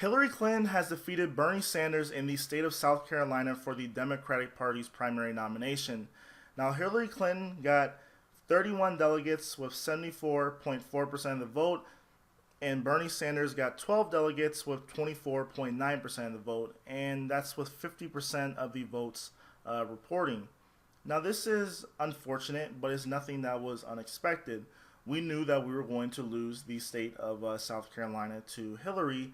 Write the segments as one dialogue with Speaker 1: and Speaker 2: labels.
Speaker 1: Hillary Clinton has defeated Bernie Sanders in the state of South Carolina for the Democratic Party's primary nomination. Now, Hillary Clinton got 31 delegates with 74.4% of the vote, and Bernie Sanders got 12 delegates with 24.9% of the vote, and that's with 50% of the votes reporting. Now, this is unfortunate, but it's nothing that was unexpected. We knew that we were going to lose the state of South Carolina to Hillary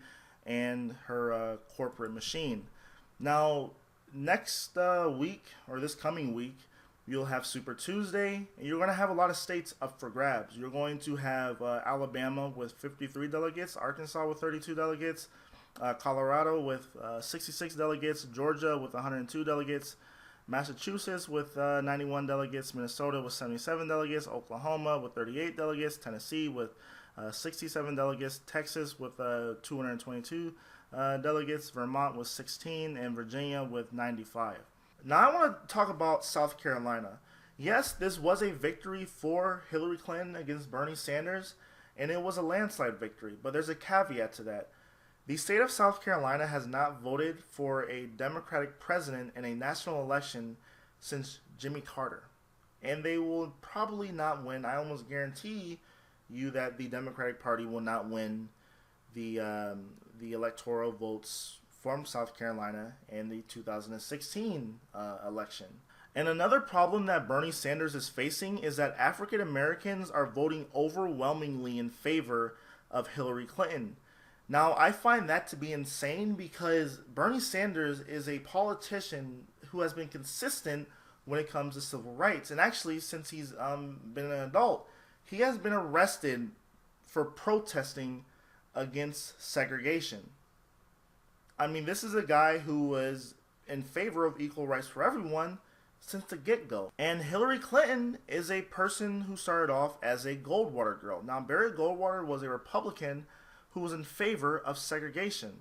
Speaker 1: and her corporate machine. Now, next week, or this coming week, you'll have Super Tuesday, and you're going to have a lot of states up for grabs. You're going to have Alabama with 53 delegates, Arkansas with 32 delegates, Colorado with 66 delegates, Georgia with 102 delegates, Massachusetts with 91 delegates, Minnesota with 77 delegates, Oklahoma with 38 delegates, Tennessee with 67 delegates, Texas with 222 delegates, Vermont with 16, and Virginia with 95. Now I want to talk about South Carolina. Yes, this was a victory for Hillary Clinton against Bernie Sanders, and it was a landslide victory, but there's a caveat to that. The state of South Carolina has not voted for a Democratic president in a national election since Jimmy Carter. And they will probably not win. I almost guarantee you that the Democratic Party will not win the electoral votes from South Carolina in the 2016 election. And another problem that Bernie Sanders is facing is that African Americans are voting overwhelmingly in favor of Hillary Clinton. Now, I find that to be insane because Bernie Sanders is a politician who has been consistent when it comes to civil rights. And actually, since he's been an adult, he has been arrested for protesting against segregation. I mean, this is a guy who was in favor of equal rights for everyone since the get-go. And Hillary Clinton is a person who started off as a Goldwater girl. Now, Barry Goldwater was a Republican who was in favor of segregation.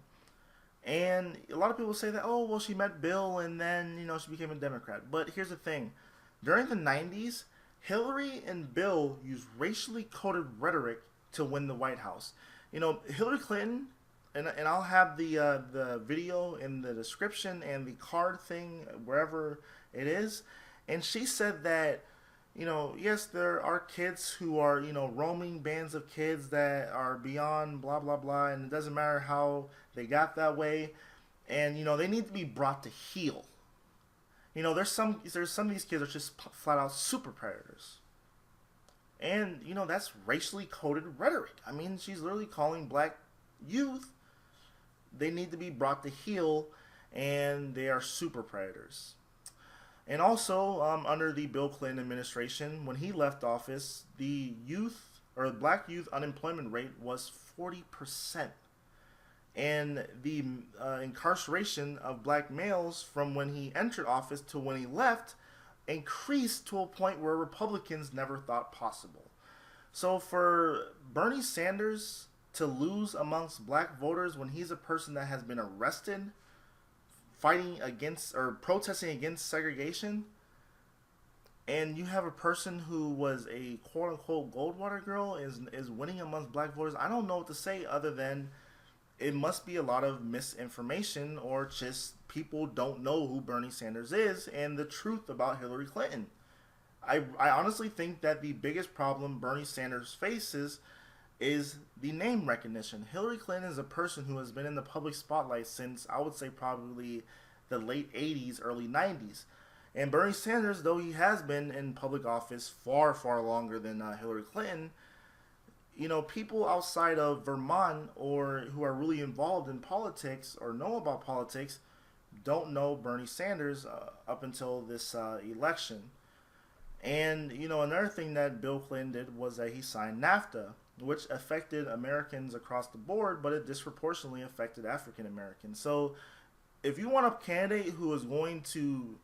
Speaker 1: And a lot of people say that, oh, well, she met Bill and then, she became a Democrat. But here's the thing. During the 90s, Hillary and Bill used racially coded rhetoric to win the White House. Hillary Clinton, and I'll have the video in the description and the card thing wherever it is. And she said that, yes, there are kids who are, roaming bands of kids that are beyond blah, blah, blah, and it doesn't matter how they got that way. And, they need to be brought to heel. There's some of these kids are just flat out super predators. And, that's racially coded rhetoric. I mean, she's literally calling black youth, they need to be brought to heel, and they are super predators. And also, under the Bill Clinton administration, when he left office, the black youth unemployment rate was 40%. And the incarceration of black males from when he entered office to when he left increased to a point where Republicans never thought possible. So for Bernie Sanders to lose amongst black voters when he's a person that has been arrested fighting against or protesting against segregation, and you have a person who was a quote-unquote Goldwater girl is winning amongst black voters, I don't know what to say other than it must be a lot of misinformation or just people don't know who Bernie Sanders is and the truth about Hillary Clinton. I honestly think that the biggest problem Bernie Sanders faces is the name recognition. Hillary Clinton is a person who has been in the public spotlight since, I would say, probably the late 80s, early 90s. And Bernie Sanders, though he has been in public office far, far longer than Hillary Clinton, people outside of Vermont or who are really involved in politics or know about politics don't know Bernie Sanders up until this election. And, another thing that Bill Clinton did was that he signed NAFTA, which affected Americans across the board, but it disproportionately affected African Americans. So if you want a candidate who is going to,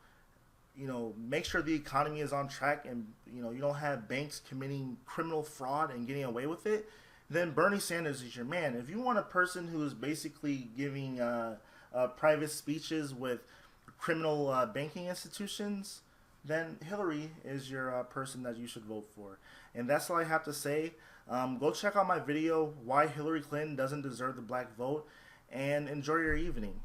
Speaker 1: make sure the economy is on track and, you don't have banks committing criminal fraud and getting away with it, then Bernie Sanders is your man. If you want a person who is basically giving private speeches with criminal banking institutions, then Hillary is your person that you should vote for. And that's all I have to say. Go check out my video, Why Hillary Clinton Doesn't Deserve the Black Vote. and enjoy your evening.